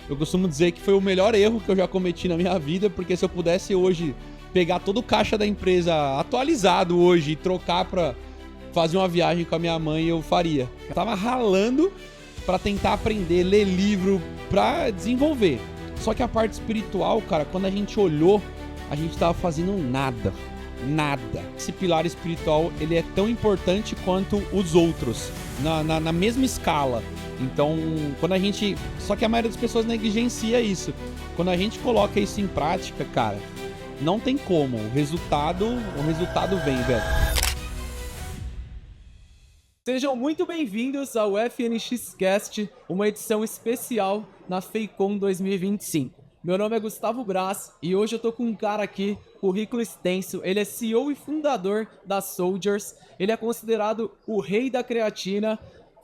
Eu costumo dizer que foi o melhor erro que eu já cometi na minha vida, porque se eu pudesse hoje pegar todo o caixa da empresa atualizado hoje e trocar pra fazer uma viagem com a minha mãe, eu faria. Eu tava ralando pra tentar aprender, ler livro, pra desenvolver. Só que a parte espiritual, cara, quando a gente olhou, a gente tava fazendo nada. Nada. Esse pilar espiritual, ele é tão importante quanto os outros, na mesma escala. Então, quando a gente... Só que a maioria das pessoas negligencia isso. Quando a gente coloca isso em prática, cara, não tem como. O resultado vem, velho. Sejam muito bem-vindos ao FNX-Cast, uma edição especial na FEICOM 2025. Meu nome é Gustavo Braz e hoje eu tô com um cara aqui, currículo extenso. Ele é CEO e fundador da Soldiers. Ele é considerado o rei da creatina,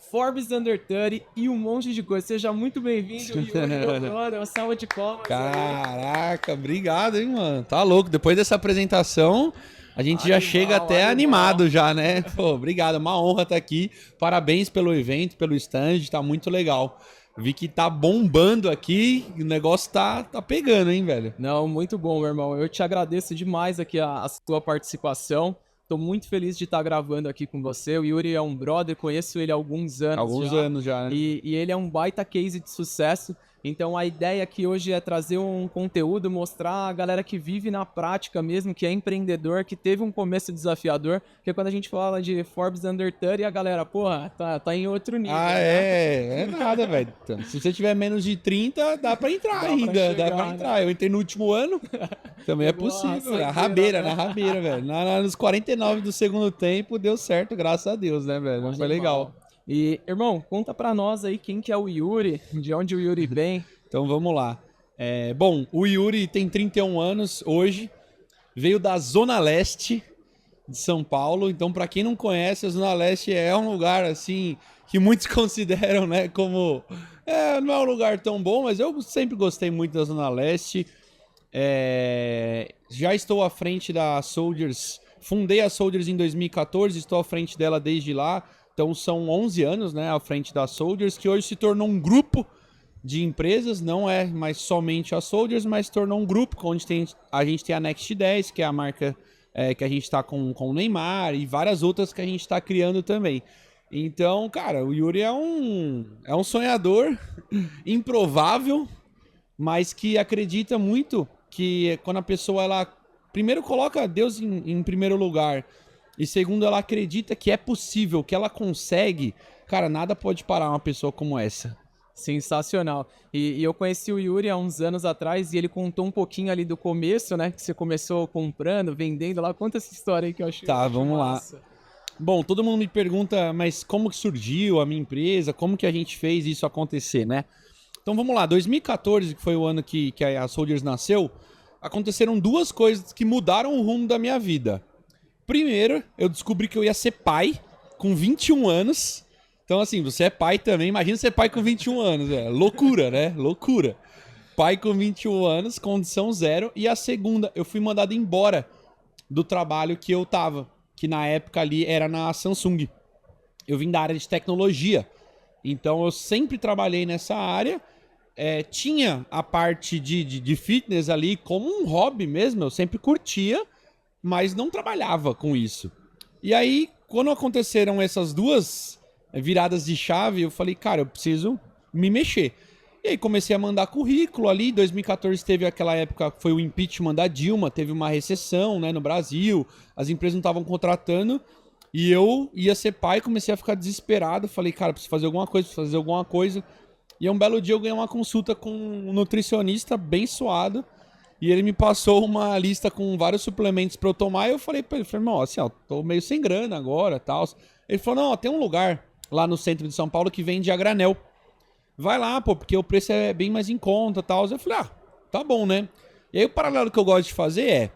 Forbes Under 30 e um monte de coisa. Seja muito bem-vindo, Yuri. Uma salva de palmas. Caraca, obrigado, hein, mano. Tá louco. Depois dessa apresentação, a gente já chega até animado já, né? Pô, obrigado. É uma honra estar aqui. Parabéns pelo evento, pelo stand. Tá muito legal. Vi que tá bombando aqui, o negócio tá pegando, hein, velho? Não, muito bom, meu irmão. Eu te agradeço demais aqui a sua participação. Tô muito feliz de estar gravando aqui com você. O Yuri é um brother, conheço ele há alguns anos já, né? E ele é um baita case de sucesso. Então a ideia aqui hoje é trazer um conteúdo, mostrar a galera que vive na prática mesmo, que é empreendedor, que teve um começo desafiador, porque quando a gente fala de Forbes Under 30, a galera, porra, tá em outro nível. Ah, né? É nada, velho. Se você tiver menos de 30, dá pra entrar ainda, dá pra entrar. Né? Eu entrei no último ano, também é possível. Na rabeira, velho. Nos 49 do segundo tempo, deu certo, graças a Deus, né, velho? Foi legal. E, irmão, conta pra nós aí quem que é o Yuri, de onde o Yuri vem. Então vamos lá. Bom, o Yuri tem 31 anos hoje, veio da Zona Leste de São Paulo. Então, pra quem não conhece, a Zona Leste é um lugar, assim, que muitos consideram, né, como... não é um lugar tão bom, mas eu sempre gostei muito da Zona Leste. Já estou à frente da Soldiers, fundei a Soldiers em 2014, estou à frente dela desde lá. Então são 11 anos, né, à frente da Soldiers, que hoje se tornou um grupo de empresas, não é mais somente a Soldiers, mas se tornou um grupo onde a gente tem a Next 10, que é a marca que a gente está com o Neymar, e várias outras que a gente está criando também. Então, cara, o Yuri é um sonhador improvável, mas que acredita muito que quando a pessoa, ela primeiro coloca Deus em primeiro lugar, e segundo, ela acredita que é possível, que ela consegue. Cara, nada pode parar uma pessoa como essa. Sensacional. E eu conheci o Yuri há uns anos atrás e ele contou um pouquinho ali do começo, né? Que você começou comprando, vendendo lá. Conta essa história aí que eu achei. Tá, vamos massa. lá. Bom, todo mundo me pergunta, mas como que surgiu a minha empresa? Como que a gente fez isso acontecer, né? Então vamos lá, 2014, que foi o ano que a Soldiers nasceu, aconteceram duas coisas que mudaram o rumo da minha vida. Primeiro, eu descobri que eu ia ser pai com 21 anos. Então, assim, você é pai também. Imagina ser pai com 21 anos. Loucura, né? Loucura. Pai com 21 anos, condição zero. E a segunda, eu fui mandado embora do trabalho que eu tava. Que na época ali era na Samsung. Eu vim da área de tecnologia. Então, eu sempre trabalhei nessa área. Tinha a parte de fitness ali como um hobby mesmo. Eu sempre curtia, mas não trabalhava com isso. E aí, quando aconteceram essas duas viradas de chave, eu falei, cara, eu preciso me mexer. E aí comecei a mandar currículo ali. Em 2014 teve aquela época, foi o impeachment da Dilma, teve uma recessão, né, no Brasil, as empresas não estavam contratando, e eu ia ser pai, comecei a ficar desesperado, falei, cara, preciso fazer alguma coisa. E um belo dia eu ganhei uma consulta com um nutricionista bem suado, e ele me passou uma lista com vários suplementos pra eu tomar. E eu falei pra ele, irmão, assim, ó, tô meio sem grana agora, tal. Ele falou, não, tem um lugar lá no centro de São Paulo que vende a granel. Vai lá, pô, porque o preço é bem mais em conta, tal. Eu falei, tá bom, né? E aí o paralelo que eu gosto de fazer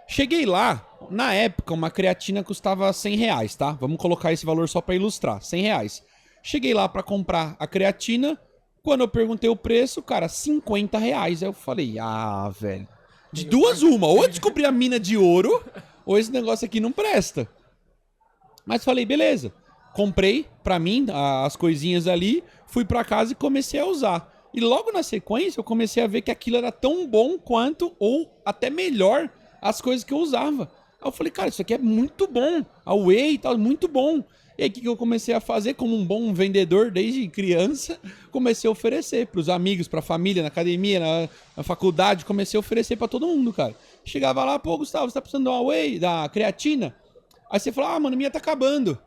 cheguei lá, na época, uma creatina custava R$100, tá? Vamos colocar esse valor só pra ilustrar, R$100. Cheguei lá pra comprar a creatina. Quando eu perguntei o preço, cara, R$50. Aí eu falei, velho. De duas uma, ou eu descobri a mina de ouro, ou esse negócio aqui não presta. Mas falei, beleza. Comprei pra mim as coisinhas ali, fui pra casa e comecei a usar. E logo na sequência eu comecei a ver que aquilo era tão bom quanto, ou até melhor, as coisas que eu usava. Aí eu falei, cara, isso aqui é muito bom. A whey e tal, muito bom. E aí o que eu comecei a fazer como um bom vendedor desde criança? Comecei a oferecer pros amigos, pra família, na academia, na faculdade. Comecei a oferecer pra todo mundo, cara. Chegava lá, pô, Gustavo, você tá precisando da whey, da creatina? Aí você falou, mano, minha tá acabando.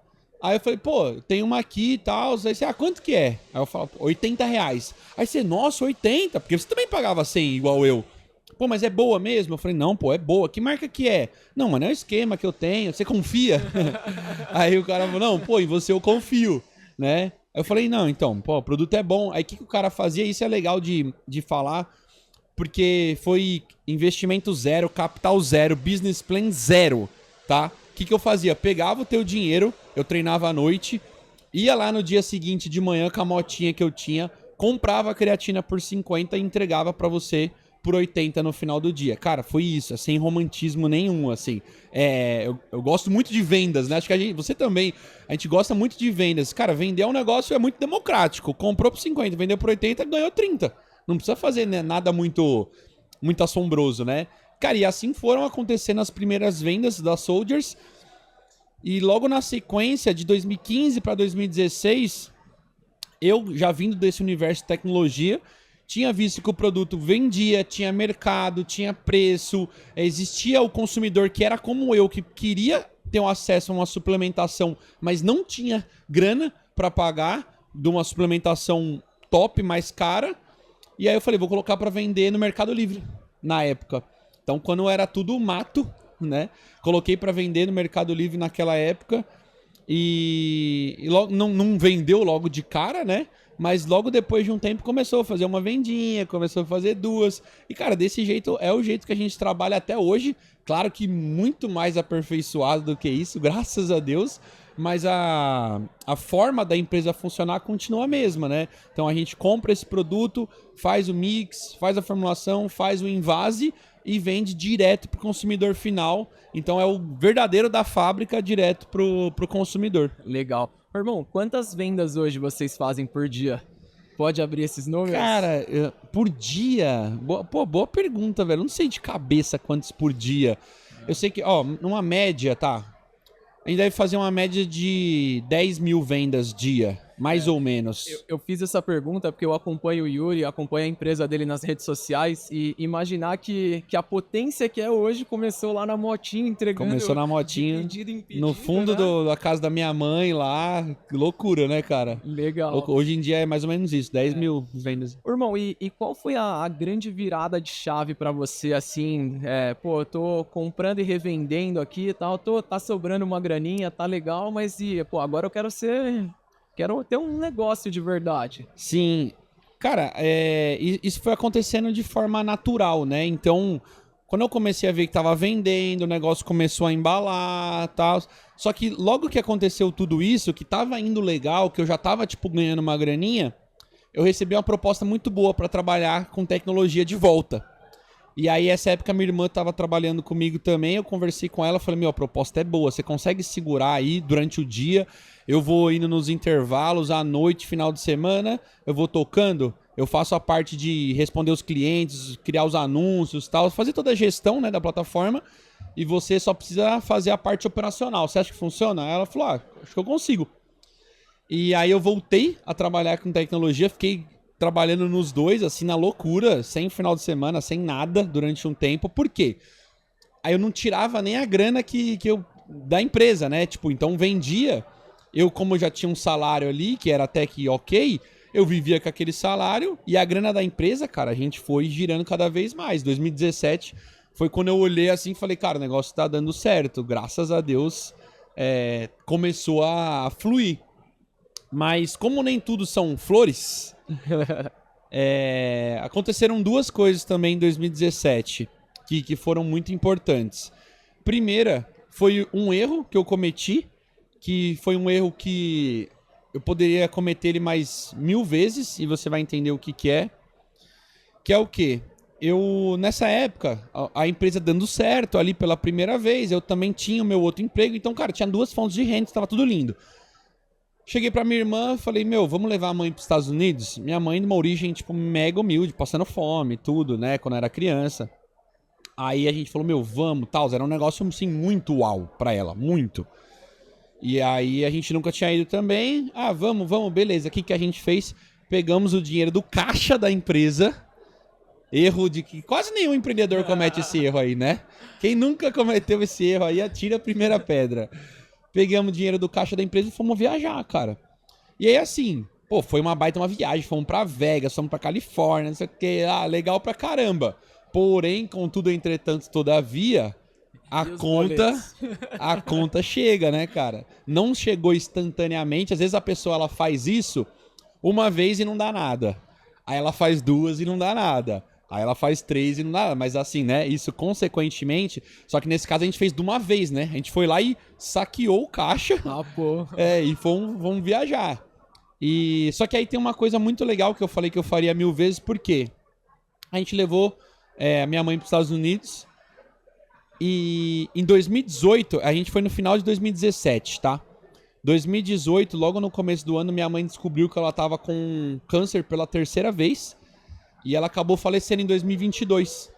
Aí eu falei, pô, tem uma aqui e tal. Aí você, quanto que é? Aí eu falo, R$80. Aí você, nossa, 80? Porque você também pagava 100 igual eu. Pô, mas é boa mesmo? Eu falei, não, pô, é boa. Que marca que é? Não, mano, é um esquema que eu tenho. Você confia? Aí o cara falou, não, pô, em você eu confio, né? Aí eu falei, não, então, pô, o produto é bom. Aí o que o cara fazia? Isso é legal de falar, porque foi investimento zero, capital zero, business plan zero, tá? O que eu fazia? Pegava o teu dinheiro, eu treinava à noite, ia lá no dia seguinte de manhã com a motinha que eu tinha, comprava a creatina por 50 e entregava pra você por 80 no final do dia. Cara, foi isso, sem romantismo nenhum, assim. Eu gosto muito de vendas, né? Acho que você também, a gente gosta muito de vendas. Cara, vender um negócio é muito democrático. Comprou por 50, vendeu por 80, ganhou 30. Não precisa fazer, né, nada muito assombroso, né? Cara, e assim foram acontecendo as primeiras vendas da Soldiers. E logo na sequência, de 2015 para 2016, eu já vindo desse universo de tecnologia, tinha visto que o produto vendia, tinha mercado, tinha preço, existia o consumidor que era como eu, que queria ter um acesso a uma suplementação, mas não tinha grana para pagar de uma suplementação top, mais cara. E aí eu falei, vou colocar para vender no Mercado Livre, na época. Então, quando era tudo mato, né? Coloquei para vender no Mercado Livre naquela época e logo, não vendeu logo de cara, né? Mas logo depois de um tempo começou a fazer uma vendinha, começou a fazer duas. E, cara, desse jeito é o jeito que a gente trabalha até hoje. Claro que muito mais aperfeiçoado do que isso, graças a Deus. Mas a forma da empresa funcionar continua a mesma, né? Então a gente compra esse produto, faz o mix, faz a formulação, faz o invase e vende direto para o consumidor final. Então é o verdadeiro da fábrica direto pro consumidor. Legal. Irmão, quantas vendas hoje vocês fazem por dia? Pode abrir esses números? Cara, por dia? Boa pergunta, velho. Eu não sei de cabeça quantos por dia. Eu sei que, numa média, tá? A gente deve fazer uma média de 10 mil vendas dia, mais ou menos. Eu fiz essa pergunta porque eu acompanho o Yuri, acompanho a empresa dele nas redes sociais e imaginar que a potência que é hoje começou lá na motinha, entregando... Começou na motinha, no fundo, né? Da casa da minha mãe lá. Que loucura, né, cara? Legal. Hoje em dia é mais ou menos isso, 10 mil vendas. Irmão, e qual foi a grande virada de chave pra você, assim? Eu tô comprando e revendendo aqui e tal, tá sobrando uma graninha, tá legal, mas agora eu quero ter um negócio de verdade. Sim. Cara, isso foi acontecendo de forma natural, né? Então, quando eu comecei a ver que tava vendendo, o negócio começou a embalar e tal. Só que logo que aconteceu tudo isso, que tava indo legal, que eu já tava, ganhando uma graninha, eu recebi uma proposta muito boa para trabalhar com tecnologia de volta. E aí, essa época, minha irmã tava trabalhando comigo também, eu conversei com ela, falei, a proposta é boa, você consegue segurar aí durante o dia, eu vou indo nos intervalos, à noite, final de semana, eu vou tocando, eu faço a parte de responder os clientes, criar os anúncios e tal, fazer toda a gestão, né, da plataforma, e você só precisa fazer a parte operacional, você acha que funciona? Aí ela falou, acho que eu consigo. E aí eu voltei a trabalhar com tecnologia, fiquei trabalhando nos dois, assim, na loucura, sem final de semana, sem nada, durante um tempo. Por quê? Aí eu não tirava nem a grana que eu da empresa, né? Então vendia, eu como já tinha um salário ali, que era até que ok, eu vivia com aquele salário, e a grana da empresa, cara, a gente foi girando cada vez mais. 2017 foi quando eu olhei assim e falei, cara, o negócio tá dando certo, graças a Deus, começou a fluir. Mas como nem tudo são flores, aconteceram duas coisas também em 2017 que foram muito importantes. Primeira, foi um erro que eu cometi, que foi um erro que eu poderia cometer ele mais 1000 vezes, e você vai entender o que é. Que é o quê? Nessa época, a empresa dando certo ali pela primeira vez, eu também tinha o meu outro emprego, então, cara, tinha duas fontes de renda, estava tudo lindo. Cheguei pra minha irmã, falei, meu, vamos levar a mãe pros Estados Unidos? Minha mãe de uma origem, tipo, mega humilde, passando fome, tudo, né, quando era criança. Aí a gente falou, meu, vamos, tal. Era um negócio, assim, muito uau pra ela, muito. E aí a gente nunca tinha ido também. Ah, vamos, beleza. O que a gente fez? Pegamos o dinheiro do caixa da empresa. Erro de que quase nenhum empreendedor comete esse erro aí, né? Quem nunca cometeu esse erro aí, atira a primeira pedra. Pegamos o dinheiro do caixa da empresa e fomos viajar, cara. E aí, assim, pô, foi uma baita uma viagem. Fomos pra Vegas, fomos pra Califórnia, não sei o que. Ah, legal pra caramba. Porém, contudo, entretanto, todavia, a conta chega, né, cara? Não chegou instantaneamente. Às vezes a pessoa ela faz isso uma vez e não dá nada. Aí ela faz duas e não dá nada. Aí ela faz três e não dá nada. Mas assim, né? Isso consequentemente. Só que nesse caso a gente fez de uma vez, né? A gente foi lá e saqueou o caixa. Ah, pô. E vamos viajar. E só que aí tem uma coisa muito legal que eu falei que eu faria 1000 vezes. Por quê? A gente levou a minha mãe para os Estados Unidos. E em 2018, a gente foi no final de 2017, tá? 2018, logo no começo do ano, minha mãe descobriu que ela tava com câncer pela terceira vez. E ela acabou falecendo em 2022.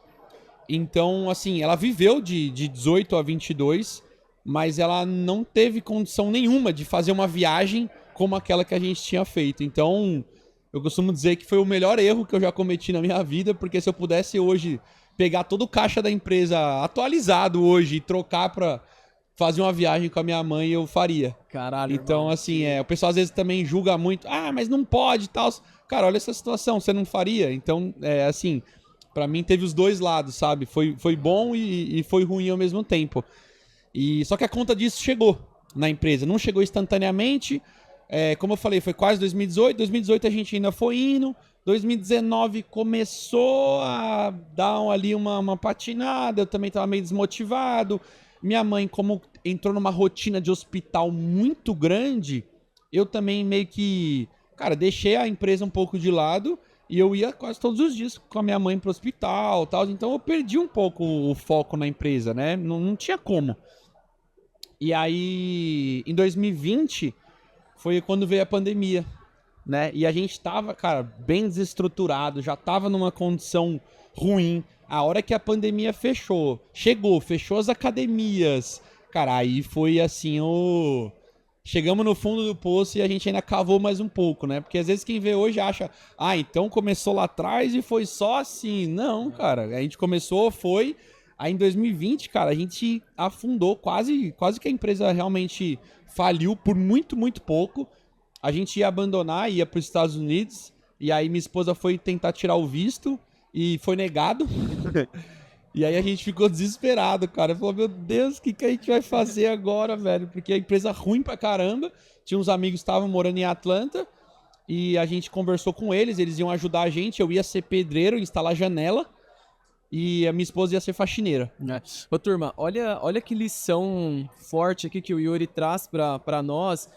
Então, assim, ela viveu de 18 a 22, mas ela não teve condição nenhuma de fazer uma viagem como aquela que a gente tinha feito. Então, eu costumo dizer que foi o melhor erro que eu já cometi na minha vida, porque se eu pudesse hoje pegar todo o caixa da empresa atualizado hoje e trocar pra fazer uma viagem com a minha mãe, eu faria. Caralho, então, irmão. assim, o pessoal às vezes também julga muito. Ah, mas não pode e tal. Cara, olha essa situação, você não faria? Então, assim, pra mim teve os dois lados, sabe? Foi bom e foi ruim ao mesmo tempo. E só que a conta disso chegou na empresa. Não chegou instantaneamente. Como eu falei, foi quase 2018. 2018 a gente ainda foi indo. 2019 começou a dar ali uma patinada. Eu também tava meio desmotivado. Minha mãe, como entrou numa rotina de hospital muito grande, eu também meio que, cara, deixei a empresa um pouco de lado e eu ia quase todos os dias com a minha mãe pro hospital e tal. Então eu perdi um pouco o foco na empresa, né? Não tinha como. E aí, em 2020, foi quando veio a pandemia, né? E a gente tava, cara, bem desestruturado, já tava numa condição ruim. A hora que a pandemia fechou as academias. Cara, aí foi assim, chegamos no fundo do poço e a gente ainda cavou mais um pouco, né? Porque às vezes quem vê hoje acha, então começou lá atrás e foi só assim. Não, cara, a gente começou, foi. Aí em 2020, cara, a gente afundou, quase que a empresa realmente faliu por muito, muito pouco. A gente ia abandonar, ia para os Estados Unidos, e aí minha esposa foi tentar tirar o visto e foi negado. E aí a gente ficou desesperado, cara. Falou, meu Deus, o que a gente vai fazer agora, velho? Porque a empresa ruim pra caramba. Tinha uns amigos que estavam morando em Atlanta e a gente conversou com eles iam ajudar a gente. Eu ia ser pedreiro, instalar janela e a minha esposa ia ser faxineira. Ô, turma, olha que lição forte aqui que o Yuri traz pra nós.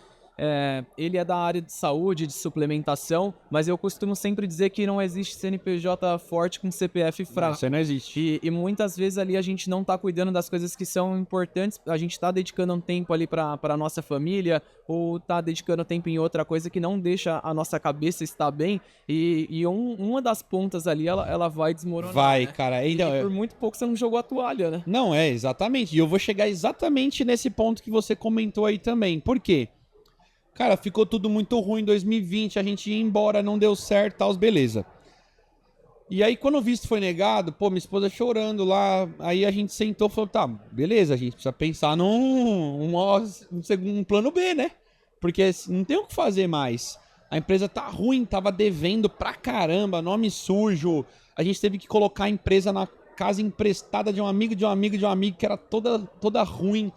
Ele é da área de saúde, de suplementação, mas eu costumo sempre dizer que não existe CNPJ forte com CPF fraco. Isso aí não existe. E muitas vezes ali a gente não tá cuidando das coisas que são importantes, a gente tá dedicando um tempo ali pra nossa família, ou tá dedicando tempo em outra coisa que não deixa a nossa cabeça estar bem, e uma das pontas ali, ela vai desmoronar. Vai, né? cara. E por muito pouco você não jogou a toalha, né? Não, exatamente. E eu vou chegar exatamente nesse ponto que você comentou aí também. Por quê? Cara, ficou tudo muito ruim em 2020, a gente ia embora, não deu certo, tal, beleza. E aí, quando o visto foi negado, minha esposa chorando lá, aí a gente sentou e falou, tá, beleza, a gente precisa pensar num plano B, né? Porque não tem o que fazer mais. A empresa tá ruim, tava devendo pra caramba, nome sujo. A gente teve que colocar a empresa na casa emprestada de um amigo, que era toda ruim.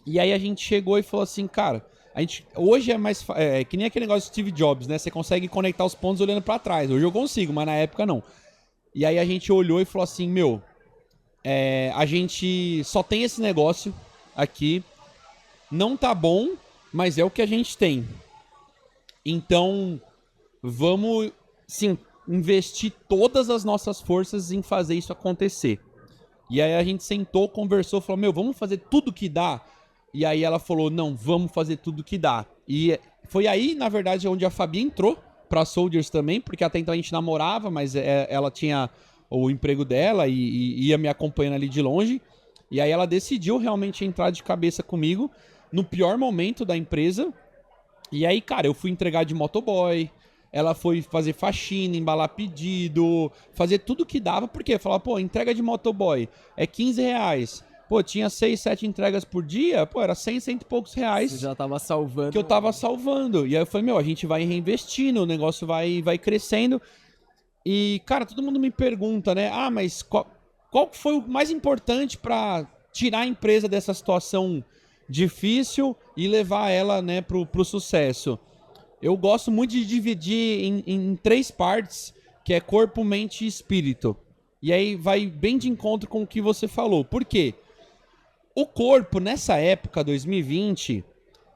E aí a gente chegou e falou assim, cara... hoje é mais... que nem aquele negócio de Steve Jobs, né? Você consegue conectar os pontos olhando pra trás. Hoje eu consigo, mas na época não. E aí a gente olhou e falou assim, a gente só tem esse negócio aqui. Não tá bom, mas é o que a gente tem. Então, vamos, sim, investir todas as nossas forças em fazer isso acontecer. E aí a gente sentou, conversou, falou, vamos fazer tudo que dá. E aí ela falou, não, vamos fazer tudo que dá. E foi aí, na verdade, onde a Fabi entrou pra Soldiers também, porque até então a gente namorava, mas ela tinha o emprego dela e ia me acompanhando ali de longe. E aí ela decidiu realmente entrar de cabeça comigo no pior momento da empresa. E aí, cara, eu fui entregar de motoboy, ela foi fazer faxina, embalar pedido, fazer tudo que dava, porque falava, pô, entrega de motoboy é R$15. Pô, tinha 6, 7 entregas por dia, pô, era 100, cento e poucos reais. Você já tava salvando. Que eu tava salvando. E aí eu falei, meu, a gente vai reinvestindo, o negócio vai crescendo. E, cara, todo mundo me pergunta, né? Ah, mas qual foi o mais importante pra tirar a empresa dessa situação difícil e levar ela, né, pro sucesso? Eu gosto muito de dividir em 3 partes, que é corpo, mente e espírito. E aí vai bem de encontro com o que você falou. Por quê? O corpo, nessa época, 2020,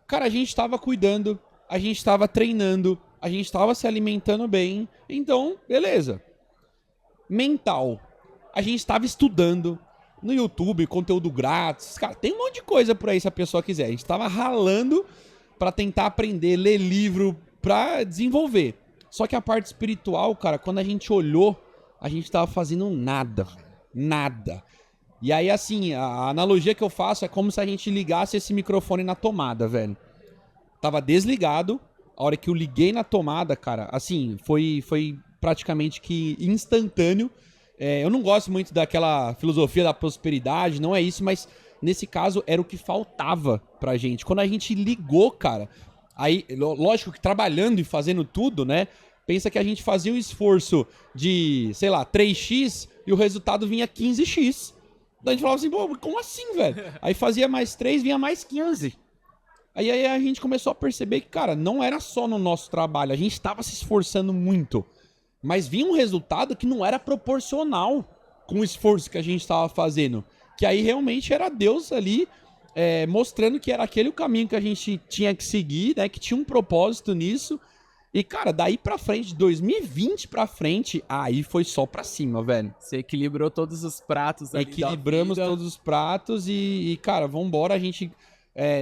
cara, a gente estava cuidando, a gente estava treinando, a gente estava se alimentando bem, então, beleza. Mental, a gente estava estudando no YouTube, conteúdo grátis, cara, tem um monte de coisa por aí se a pessoa quiser. A gente estava ralando para tentar aprender, ler livro, para desenvolver. Só que a parte espiritual, cara, quando a gente olhou, a gente estava fazendo nada, nada. E aí, assim, a analogia que eu faço é como se a gente ligasse esse microfone na tomada, velho. Tava desligado, a hora que eu liguei na tomada, cara, assim, foi praticamente que instantâneo. Eu não gosto muito daquela filosofia da prosperidade, não é isso, mas nesse caso era o que faltava pra gente. Quando a gente ligou, cara, aí, lógico que trabalhando e fazendo tudo, né? Pensa que a gente fazia um esforço de, sei lá, 3x e o resultado vinha 15x. Daí a gente falava assim, pô, como assim, velho? Aí fazia mais 3, vinha mais 15. Aí a gente começou a perceber que, cara, não era só no nosso trabalho, a gente estava se esforçando muito, mas vinha um resultado que não era proporcional com o esforço que a gente estava fazendo. Que aí realmente era Deus ali mostrando que era aquele o caminho que a gente tinha que seguir, né? Que tinha um propósito nisso. E, cara, daí pra frente, de 2020 pra frente, aí foi só pra cima, velho. Você equilibrou todos os pratos ali. Equilibramos todos os pratos e, cara, vambora. A gente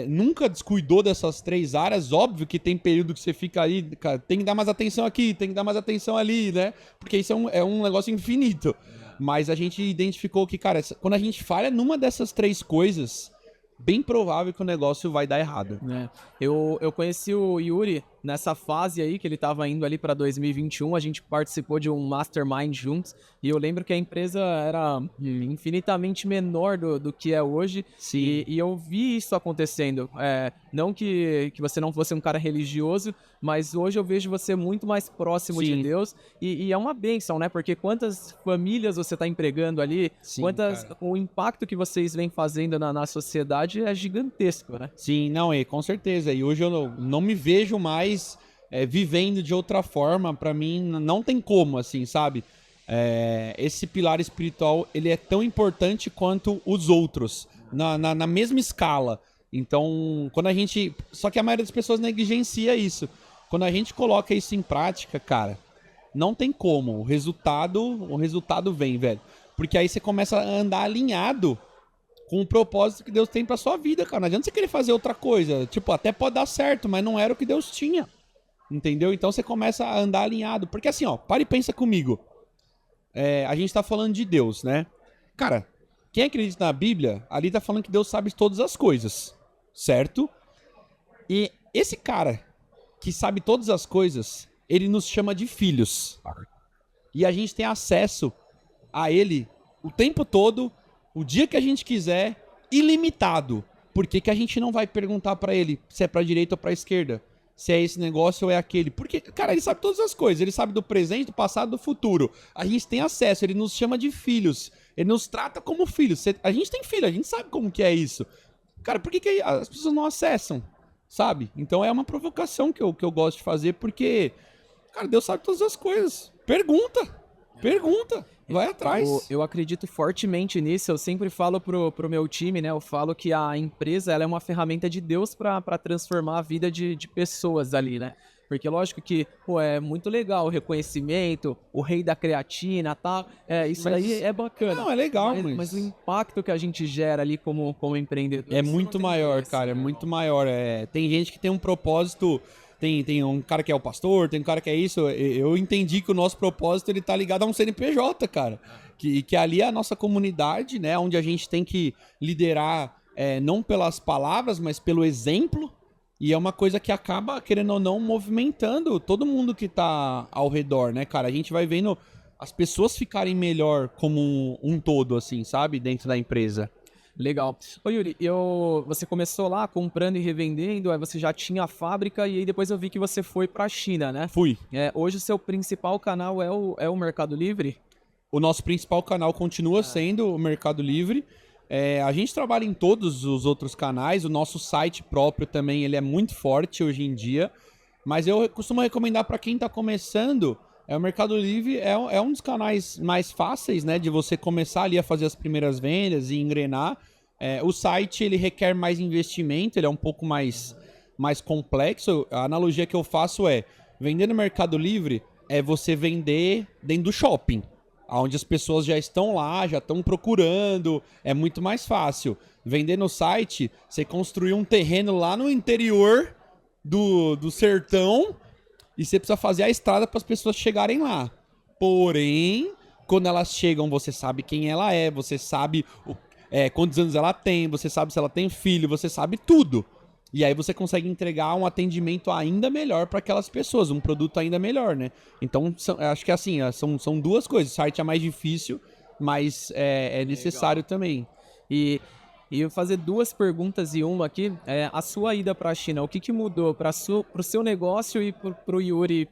nunca descuidou dessas 3 áreas. Óbvio que tem período que você fica ali, cara, tem que dar mais atenção aqui, tem que dar mais atenção ali, né? Porque isso é um negócio infinito. Mas a gente identificou que, cara, quando a gente falha numa dessas 3 coisas, bem provável que o negócio vai dar errado. Eu conheci o Yuri nessa fase aí, que ele tava indo ali pra 2021, a gente participou de um mastermind juntos, e eu lembro que a empresa era infinitamente menor do que é hoje. Sim. E eu vi isso acontecendo. Não que você não fosse um cara religioso, mas hoje eu vejo você muito mais próximo Sim. de Deus, e é uma bênção, né? Porque quantas famílias você tá empregando ali, Sim, cara. o impacto que vocês vêm fazendo na sociedade é gigantesco, né? Sim, não, com certeza. E hoje eu não me vejo mais vivendo de outra forma. Pra mim, não tem como, assim, sabe? Esse pilar espiritual, ele é tão importante quanto os outros, na mesma escala. Então, quando a gente... Só que a maioria das pessoas negligencia isso. Quando a gente coloca isso em prática, cara, não tem como. O resultado vem, velho. Porque aí você começa a andar alinhado com o propósito que Deus tem pra sua vida, cara. Não adianta você querer fazer outra coisa. Tipo, até pode dar certo, mas não era o que Deus tinha. Entendeu? Então você começa a andar alinhado. Porque assim, ó, para e pensa comigo. A gente tá falando de Deus, né? Cara, quem acredita na Bíblia, ali tá falando que Deus sabe todas as coisas. Certo? E esse cara que sabe todas as coisas, ele nos chama de filhos. E a gente tem acesso a ele o tempo todo, o dia que a gente quiser, ilimitado. Por que a gente não vai perguntar pra ele se é pra direita ou pra esquerda? Se é esse negócio ou é aquele? Porque, cara, ele sabe todas as coisas. Ele sabe do presente, do passado, do futuro. A gente tem acesso, ele nos chama de filhos. Ele nos trata como filhos. A gente tem filho, a gente sabe como que é isso. Cara, por que as pessoas não acessam? Sabe? Então é uma provocação que eu gosto de fazer, porque, cara, Deus sabe todas as coisas. Pergunta. Vai atrás. Eu acredito fortemente nisso. Eu sempre falo pro meu time, né? Eu falo que a empresa ela é uma ferramenta de Deus para transformar a vida de pessoas ali, né? Porque lógico que, pô, é muito legal o reconhecimento, o rei da creatina, tá? Isso aí é bacana. Não, é legal, Mas o impacto que a gente gera ali como empreendedor... É isso muito não tem maior, preço, cara, é né, muito irmão? maior. Tem gente que tem um propósito, tem um cara que é o pastor, tem um cara que é isso. Eu entendi que o nosso propósito ele tá ligado a um CNPJ, cara. Que ali é a nossa comunidade, né? Onde a gente tem que liderar não pelas palavras, mas pelo exemplo. E é uma coisa que acaba, querendo ou não, movimentando todo mundo que tá ao redor, né, cara? A gente vai vendo as pessoas ficarem melhor como um todo, assim, sabe? Dentro da empresa. Legal. Ô Yuri, você começou lá comprando e revendendo, aí você já tinha a fábrica e aí depois eu vi que você foi pra China, né? Fui. Hoje o seu principal canal é o Mercado Livre? O nosso principal canal continua sendo o Mercado Livre. A gente trabalha em todos os outros canais. O nosso site próprio também ele é muito forte hoje em dia. Mas eu costumo recomendar para quem está começando. O Mercado Livre é um dos canais mais fáceis, né, de você começar ali a fazer as primeiras vendas e engrenar. O site ele requer mais investimento, ele é um pouco mais complexo. A analogia que eu faço vender no Mercado Livre é você vender dentro do shopping, onde as pessoas já estão lá, já estão procurando, é muito mais fácil. Vender no site, você construir um terreno lá no interior do sertão e você precisa fazer a estrada para as pessoas chegarem lá. Porém, quando elas chegam, você sabe quem ela é, você sabe quantos anos ela tem, você sabe se ela tem filho, você sabe tudo. E aí você consegue entregar um atendimento ainda melhor para aquelas pessoas, um produto ainda melhor, né? Então, acho que assim, são duas coisas. O site é mais difícil, mas é necessário também. E eu fazer duas perguntas e uma aqui. A sua ida para a China, o que mudou para o seu negócio e para o Yuri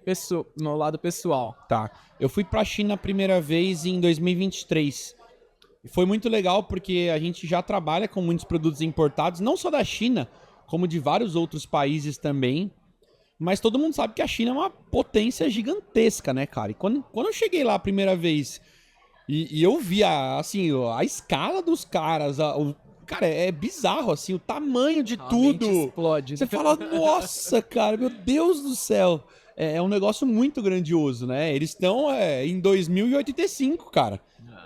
no lado pessoal? Tá. Eu fui para a China a primeira vez em 2023. Foi muito legal porque a gente já trabalha com muitos produtos importados, não só da China, como de vários outros países também. Mas todo mundo sabe que a China é uma potência gigantesca, né, cara? E quando eu cheguei lá a primeira vez e eu vi a escala dos caras, cara, é bizarro, assim, o tamanho de tudo. Explode. Você fala, nossa, cara, meu Deus do céu. É um negócio muito grandioso, né? Eles estão em 2085, cara.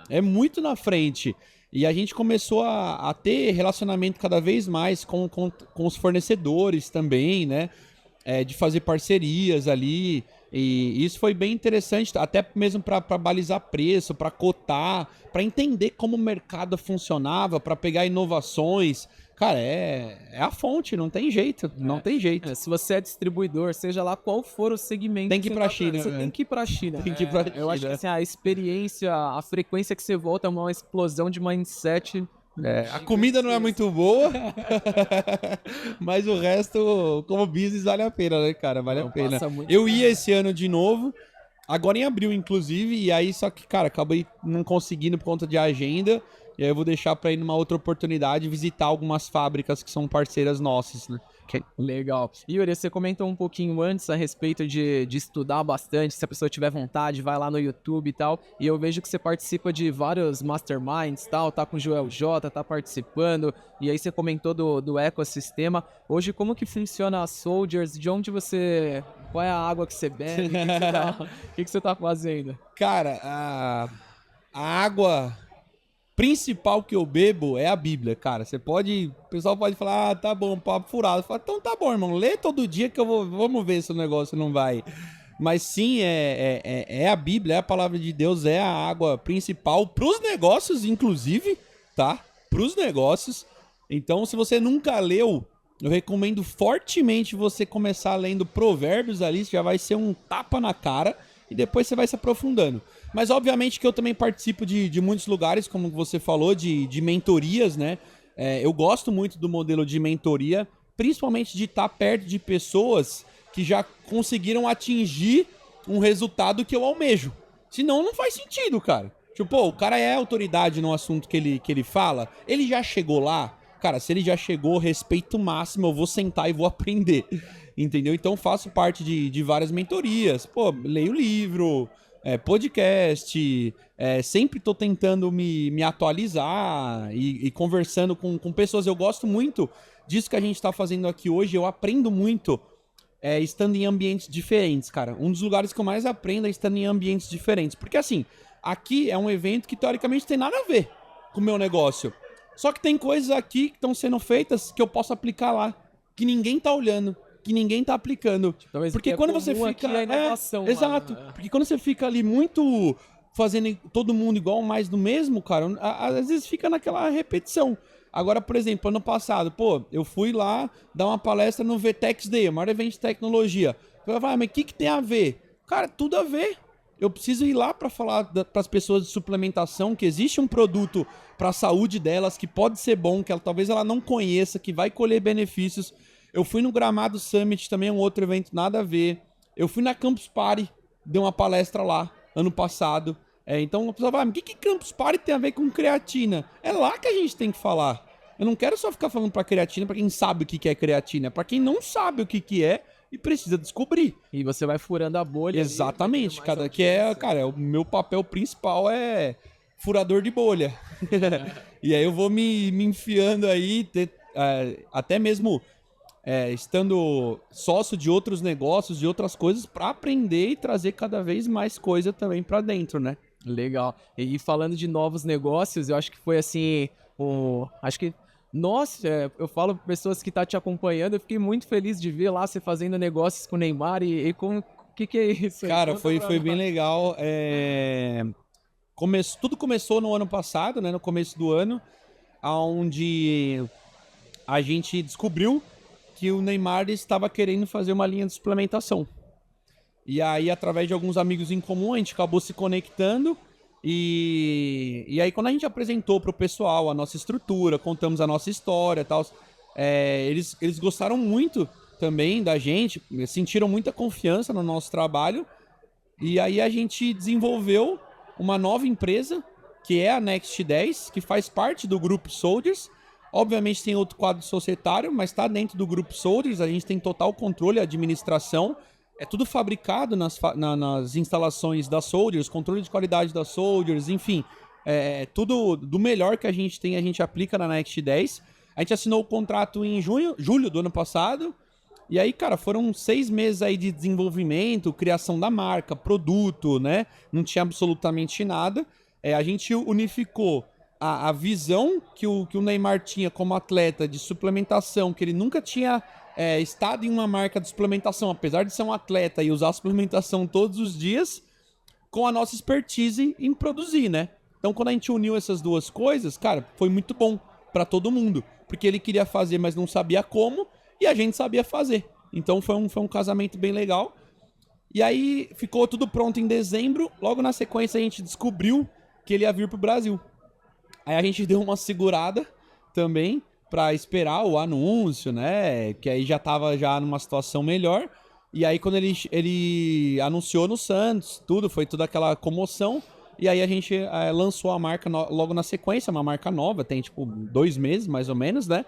É muito na frente. E a gente começou a ter relacionamento cada vez mais com os fornecedores também, né? De fazer parcerias ali. E isso foi bem interessante, até mesmo para balizar preço, para cotar, para entender como o mercado funcionava, para pegar inovações. Cara, é a fonte, não tem jeito, não tem jeito. Se você é distribuidor, seja lá qual for o segmento... Tem que ir pra China. Você tem que ir pra China. Tem que ir pra China. Eu acho que assim, a experiência, a frequência que você volta é uma explosão de mindset. A comida não é muito boa, mas o resto, como business, vale a pena, né, cara? Vale a pena. Eu ia esse ano de novo, agora em abril, inclusive, e aí só que, cara, acabei não conseguindo por conta de agenda, e aí eu vou deixar pra ir numa outra oportunidade visitar algumas fábricas que são parceiras nossas, né? Legal. Yuri, você comentou um pouquinho antes a respeito de estudar bastante, se a pessoa tiver vontade, vai lá no YouTube e tal, e eu vejo que você participa de vários masterminds e tal, tá com o Joel J, tá participando, e aí você comentou do ecossistema. Hoje, como que funciona a Soldiers? De onde você... Qual é a água que você bebe? O que você tá fazendo? Cara, a água principal que eu bebo é a Bíblia, cara. O pessoal pode falar, tá bom, papo furado. Fala, então tá bom, irmão, lê todo dia que vamos ver se o negócio não vai. Mas sim, é a Bíblia, é a palavra de Deus, é a água principal pros negócios, inclusive, tá? Pros negócios. Então, se você nunca leu, eu recomendo fortemente você começar lendo Provérbios ali, já vai ser um tapa na cara e depois você vai se aprofundando. Mas obviamente que eu também participo de muitos lugares, como você falou, de mentorias, né? Eu gosto muito do modelo de mentoria, principalmente de estar perto de pessoas que já conseguiram atingir um resultado que eu almejo. Senão não faz sentido, cara. Tipo, o cara é autoridade no assunto que ele fala, ele já chegou lá. Cara, se ele já chegou, respeito máximo, eu vou sentar e vou aprender. Entendeu? Então faço parte de várias mentorias. Pô, leio livro, podcast, sempre tô tentando me atualizar e conversando com pessoas. Eu gosto muito disso que a gente tá fazendo aqui hoje, eu aprendo muito estando em ambientes diferentes, cara. Um dos lugares que eu mais aprendo é estando em ambientes diferentes. Porque assim, aqui é um evento que teoricamente tem nada a ver com o meu negócio. Só que tem coisas aqui que estão sendo feitas que eu posso aplicar lá, que ninguém tá olhando, que ninguém tá aplicando. Talvez Porque quando você fica... a inovação, exato. Porque quando você fica ali muito fazendo todo mundo igual, mais do mesmo, cara, às vezes fica naquela repetição. Agora, por exemplo, ano passado, pô, eu fui lá dar uma palestra no VTEX Day, o maior evento de tecnologia. Eu falei, mas o que tem a ver? Cara, tudo a ver. Eu preciso ir lá para falar para as pessoas de suplementação que existe um produto para a saúde delas que pode ser bom, que talvez ela não conheça, que vai colher benefícios. Eu fui no Gramado Summit, também um outro evento nada a ver. Eu fui na Campus Party, dei uma palestra lá ano passado. Então a pessoa fala, mas o que Campus Party tem a ver com creatina? É lá que a gente tem que falar. Eu não quero só ficar falando para creatina para quem sabe o que é creatina, é para quem não sabe o que é e precisa descobrir. E você vai furando a bolha. Exatamente, cara, o meu papel principal é furador de bolha. E aí eu vou me enfiando aí, até mesmo estando sócio de outros negócios, de outras coisas, para aprender e trazer cada vez mais coisa também para dentro, né? Legal. E falando de novos negócios, eu acho que foi assim, acho que nossa, eu falo para pessoas que tá te acompanhando, eu fiquei muito feliz de ver lá você fazendo negócios com o Neymar e com o que é isso? Cara, foi bem legal. Tudo começou no ano passado, né? No começo do ano, onde a gente descobriu que o Neymar estava querendo fazer uma linha de suplementação. E aí, através de alguns amigos em comum, a gente acabou se conectando. E aí, quando a gente apresentou pro pessoal a nossa estrutura, contamos a nossa história e tal, eles gostaram muito também da gente, sentiram muita confiança no nosso trabalho. E aí a gente desenvolveu uma nova empresa, que é a Next 10, que faz parte do Grupo Soldiers. Obviamente tem outro quadro societário, mas está dentro do Grupo Soldiers, a gente tem total controle e administração. É tudo fabricado nas instalações da Soldiers, controle de qualidade da Soldiers, enfim. Tudo do melhor que a gente tem, a gente aplica na Next 10. A gente assinou o contrato em julho do ano passado. E aí, cara, foram 6 meses aí de desenvolvimento, criação da marca, produto, né? Não tinha absolutamente nada. A gente unificou a visão que o Neymar tinha como atleta de suplementação, que ele nunca tinha estado em uma marca de suplementação, apesar de ser um atleta e usar suplementação todos os dias, com a nossa expertise em produzir, né? Então, quando a gente uniu essas duas coisas, cara, foi muito bom para todo mundo, porque ele queria fazer, mas não sabia como, e a gente sabia fazer. Então, foi um casamento bem legal. E aí, ficou tudo pronto em dezembro. Logo na sequência, a gente descobriu que ele ia vir pro Brasil. Aí a gente deu uma segurada também, para esperar o anúncio, né? Que aí já tava numa situação melhor. E aí quando ele anunciou no Santos, foi toda aquela comoção. E aí a gente lançou a marca logo na sequência, uma marca nova, tem tipo 2 meses mais ou menos, né?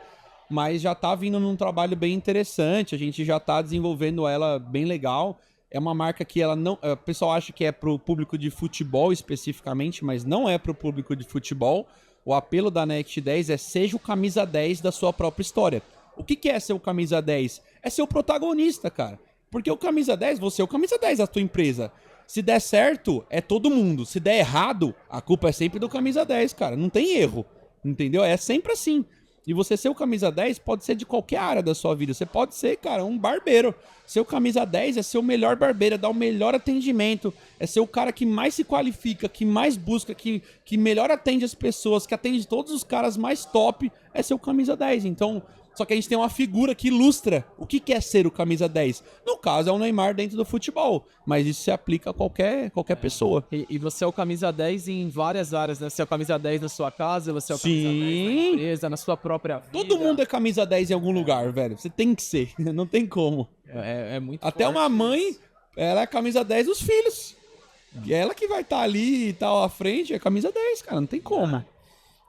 Mas já tá vindo num trabalho bem interessante, a gente já tá desenvolvendo ela bem legal. É uma marca que ela não... O pessoal acha que é pro público de futebol especificamente, mas não é pro público de futebol. O apelo da Next 10 é seja o camisa 10 da sua própria história. O que é ser o camisa 10? É ser o protagonista, cara. Porque o camisa 10, você é o camisa 10 da tua empresa. Se der certo, é todo mundo. Se der errado, a culpa é sempre do camisa 10, cara. Não tem erro, entendeu? É sempre assim. E você ser o camisa 10 pode ser de qualquer área da sua vida. Você pode ser, cara, um barbeiro. Ser o camisa 10 é ser o melhor barbeiro, é dar o melhor atendimento, é ser o cara que mais se qualifica, que mais busca, que melhor atende as pessoas, que atende todos os caras mais top, é ser o camisa 10. Então, só que a gente tem uma figura que ilustra o que é ser o camisa 10. No caso, é o Neymar dentro do futebol, mas isso se aplica a qualquer pessoa. E você é o camisa 10 em várias áreas, né? Você é o camisa 10 na sua casa, você é o camisa 10 na empresa, na sua própria vida. Todo mundo é camisa 10 em algum lugar, velho. Você tem que ser, não tem como. É muito Até forte uma mãe, ela é a camisa 10 dos filhos. E ela que vai estar ali e tal à frente, é camisa 10, cara, não tem como.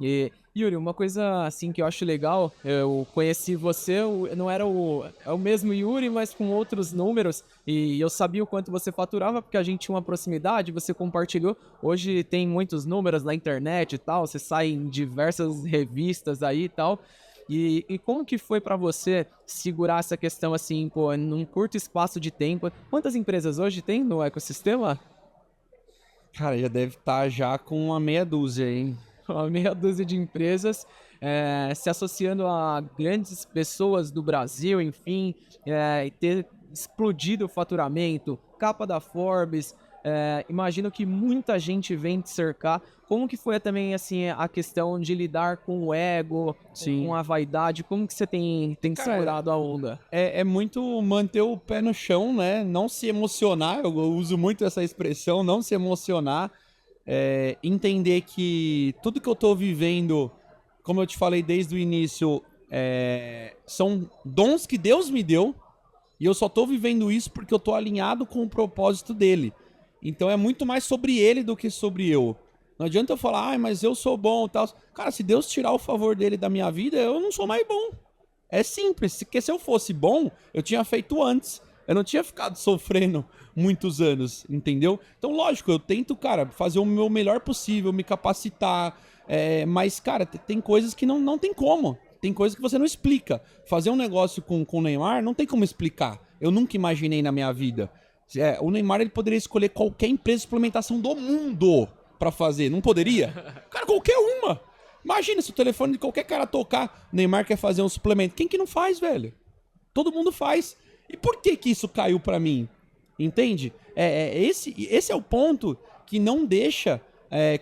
E, Yuri, uma coisa assim que eu acho legal, eu conheci você, não era o mesmo Yuri, mas com outros números, e eu sabia o quanto você faturava, porque a gente tinha uma proximidade, você compartilhou. Hoje tem muitos números na internet e tal, você sai em diversas revistas aí e tal. E como que foi pra você segurar essa questão assim, pô, num curto espaço de tempo? Quantas empresas hoje tem no ecossistema? Cara, já deve estar já com uma meia dúzia, hein? Uma meia dúzia de empresas se associando a grandes pessoas do Brasil, enfim, e ter explodido o faturamento, capa da Forbes. Imagino que muita gente vem te cercar. Como que foi também assim a questão de lidar com o ego, Sim. com a vaidade? Como que você tem Cara, segurado a onda? É muito manter o pé no chão, né? Não se emocionar, eu uso muito essa expressão, não se emocionar. Entender que tudo que eu tô vivendo, como eu te falei desde o início, são dons que Deus me deu e eu só tô vivendo isso porque eu tô alinhado com o propósito dele. Então é muito mais sobre ele do que sobre eu. Não adianta eu falar, mas eu sou bom e tal. Cara, se Deus tirar o favor dele da minha vida, eu não sou mais bom. É simples, porque se eu fosse bom, eu tinha feito antes. Eu não tinha ficado sofrendo muitos anos, entendeu? Então, lógico, eu tento, cara, fazer o meu melhor possível, me capacitar. Mas, cara, tem coisas que não tem como. Tem coisas que você não explica. Fazer um negócio com o Neymar não tem como explicar. Eu nunca imaginei na minha vida. O Neymar ele poderia escolher qualquer empresa de suplementação do mundo pra fazer. Não poderia? Cara, qualquer uma. Imagina se o telefone de qualquer cara tocar, Neymar quer fazer um suplemento. Quem que não faz, velho? Todo mundo faz. E por que que isso caiu pra mim? Entende? Esse é o ponto que não deixa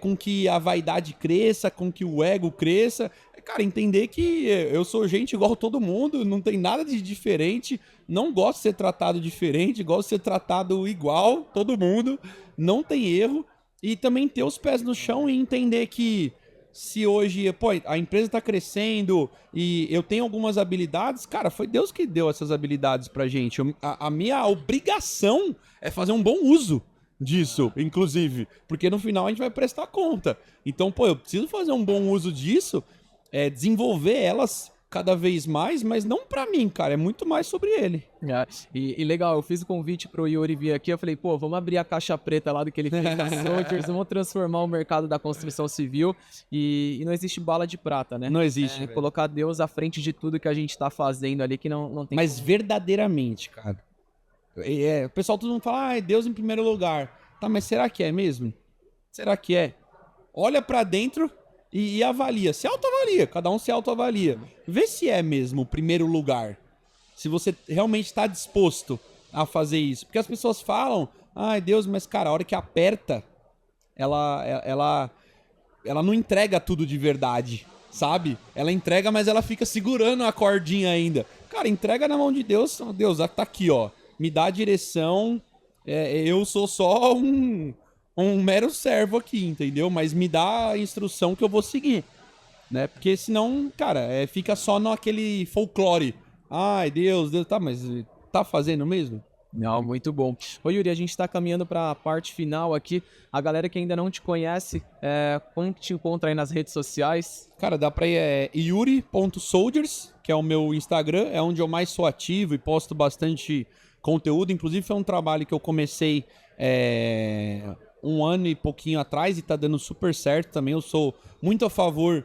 com que a vaidade cresça, com que o ego cresça. Cara, entender que eu sou gente igual todo mundo, não tem nada de diferente, não gosto de ser tratado diferente, gosto de ser tratado igual, todo mundo, não tem erro. E também ter os pés no chão e entender que se hoje, pô, a empresa tá crescendo e eu tenho algumas habilidades, cara, foi Deus que deu essas habilidades pra gente. A minha obrigação é fazer um bom uso disso, inclusive, porque no final a gente vai prestar conta. Então, pô, eu preciso fazer um bom uso disso, desenvolver elas cada vez mais, mas não pra mim, cara, é muito mais sobre ele. E legal, eu fiz o convite pro Yuri vir aqui, eu falei, pô, vamos abrir a caixa preta lá do que ele fez com a Soldiers, vamos transformar o mercado da construção civil e não existe bala de prata, né? Não existe. Colocar Deus à frente de tudo que a gente tá fazendo ali, que não tem Mas como. verdadeiramente, cara. O pessoal todo mundo fala, é Deus em primeiro lugar. Tá, mas será que é mesmo? Será que é? Olha pra dentro e avalia. Se autoavalia, cada um se autoavalia. Vê se é mesmo o primeiro lugar. Se você realmente está disposto a fazer isso. Porque as pessoas falam, ai Deus, mas cara, a hora que aperta, ela não entrega tudo de verdade, sabe? Ela entrega, mas ela fica segurando a cordinha ainda. Cara, entrega na mão de Deus. Deus, tá aqui, ó. Me dá a direção. Eu sou só um mero servo aqui, entendeu? Mas me dá a instrução que eu vou seguir, né? Porque senão, cara, fica só naquele folclore. Ai, Deus, tá, mas tá fazendo mesmo? Não, muito bom. Ô Yuri, a gente tá caminhando pra parte final aqui. A galera que ainda não te conhece, como que te encontra aí nas redes sociais? Cara, dá pra ir yuri.soldiers, que é o meu Instagram, é onde eu mais sou ativo e posto bastante conteúdo. Inclusive foi um trabalho que eu comecei 1 ano e pouquinho atrás e tá dando super certo também. Eu sou muito a favor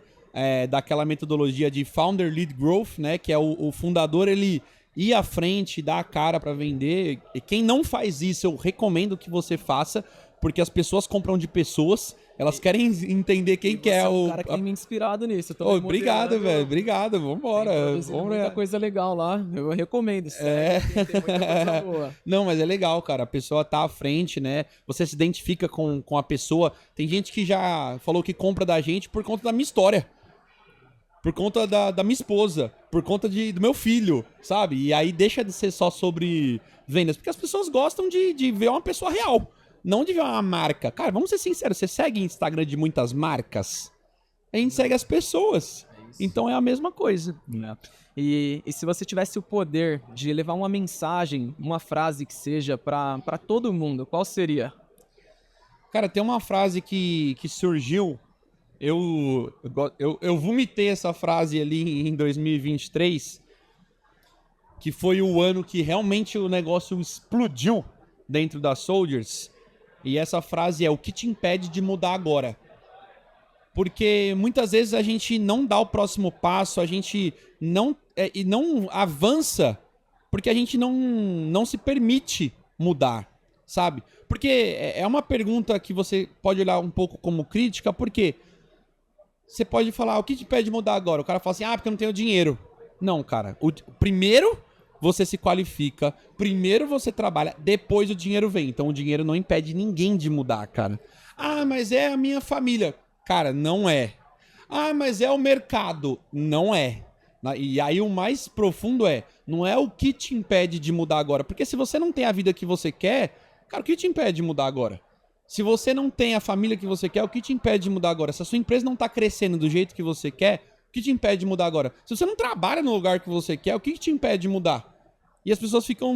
daquela metodologia de Founder Lead Growth, né? Que é o fundador, ele ir à frente, dar a cara para vender. E quem não faz isso, eu recomendo que você faça, porque as pessoas compram de pessoas, elas querem entender quem que é o... cara que tem me inspirado nisso. Eu tô obrigado, velho. Obrigado. Vambora. Tem muita coisa legal lá. Eu recomendo. Tem muita coisa boa. Não, mas é legal, cara. A pessoa tá à frente, né? Você se identifica com a pessoa. Tem gente que já falou que compra da gente por conta da minha história. Por conta da minha esposa. Por conta do meu filho, sabe? E aí deixa de ser só sobre vendas. Porque as pessoas gostam de ver uma pessoa real. Não de ver uma marca. Cara, vamos ser sinceros. Você segue Instagram de muitas marcas? A gente segue as pessoas. Então é a mesma coisa. E se você tivesse o poder de levar uma mensagem, uma frase que seja pra todo mundo, qual seria? Cara, tem uma frase que surgiu. Eu vomitei essa frase ali em 2023, que foi o ano que realmente o negócio explodiu dentro da Soldiers. E essa frase é: o que te impede de mudar agora? Porque muitas vezes a gente não dá o próximo passo, a gente não avança porque a gente não se permite mudar, sabe? Porque é uma pergunta que você pode olhar um pouco como crítica, porque você pode falar, o que te impede de mudar agora? O cara fala assim, porque eu não tenho dinheiro. Não, cara. Primeiro você se qualifica, primeiro você trabalha, depois o dinheiro vem. Então o dinheiro não impede ninguém de mudar, cara. Mas é a minha família. Cara, não é. Mas é o mercado. Não é. E aí o mais profundo não é o que te impede de mudar agora. Porque se você não tem a vida que você quer, cara, o que te impede de mudar agora? Se você não tem a família que você quer, o que te impede de mudar agora? Se a sua empresa não tá crescendo do jeito que você quer, o que te impede de mudar agora? Se você não trabalha no lugar que você quer, o que te impede de mudar? E as pessoas ficam,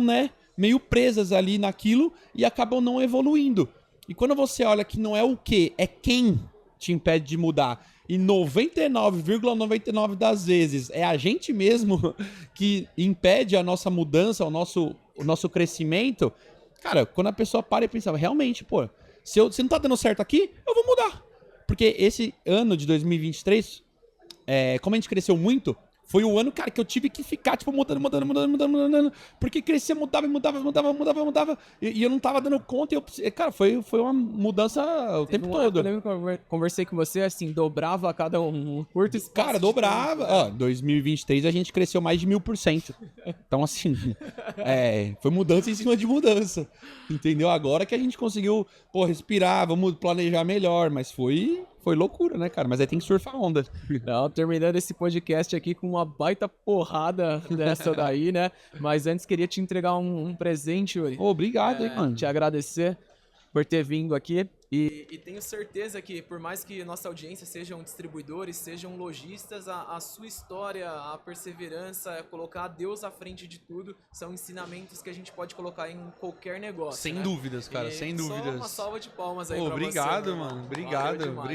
meio presas ali naquilo e acabam não evoluindo. E quando você olha que não é o que, é quem te impede de mudar. E 99,99 das vezes é a gente mesmo que impede a nossa mudança, o nosso crescimento. Cara, quando a pessoa para e pensa, realmente, se não tá dando certo aqui, eu vou mudar. Porque esse ano de 2023, como a gente cresceu muito, foi o ano, cara, que eu tive que ficar, mudando. Porque crescia, mudava. E eu não tava dando conta. Cara, foi uma mudança o tempo todo. Eu lembro que eu conversei com você, assim, dobrava a cada um curto espaço. Cara, dobrava. 2023 a gente cresceu mais de 1000%. Então, assim, foi mudança em cima de mudança. Entendeu? Agora que a gente conseguiu, respirar, vamos planejar melhor. Mas foi loucura, né, cara? Mas aí tem que surfar onda. Não, terminando esse podcast aqui com uma baita porrada dessa daí, né? Mas antes queria te entregar um presente, Yuri. Obrigado, hein, mano. Te agradecer por ter vindo aqui. E tenho certeza que, por mais que nossa audiência sejam distribuidores, sejam lojistas, a sua história, a perseverança, colocar Deus à frente de tudo, são ensinamentos que a gente pode colocar em qualquer negócio. Sem dúvidas, cara, sem dúvidas. Só uma salva de palmas aí pra você. Obrigado, mano. Obrigado.